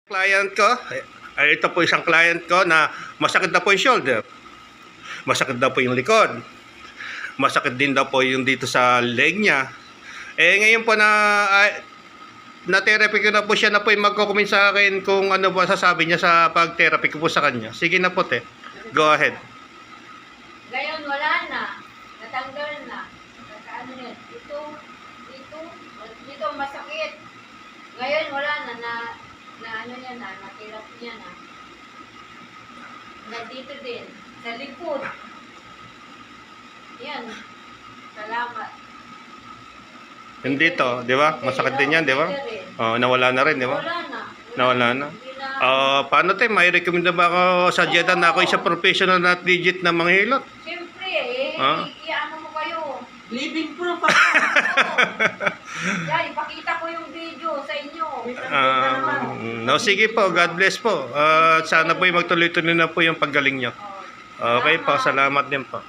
Client ko, ito po isang client ko na masakit na po yung shoulder. Masakit daw po yung likod. Masakit din daw po yung dito sa leg niya. Ngayon po na-therapy ko na po siya na po yung magko-comment sa akin kung ano ba sasabi niya sa pag-therapy ko po sa kanya. Sige na po, te. Go ahead. Ngayon wala na. Natanggal na. Ano yan? Dito masakit. Ngayon wala na ano niya na, nakilap niya na. Dito din. Sa likod. Yan. Salamat. Yung dito, di ba? Masakit din yan, di ba? Nawala na rin, di ba? Wala na. Nawala na. Paano, te? May recommend ba ako sa Jeddah na ako isang professional na legit na manghilot? Siyempre, iano mo kayo. Living proof. Yan, ipakita ko yung video sa inyo. No, sige po. God bless po. Sana po magtuloy-tuloy na po yung paggaling nyo. Okay po. Salamat din po.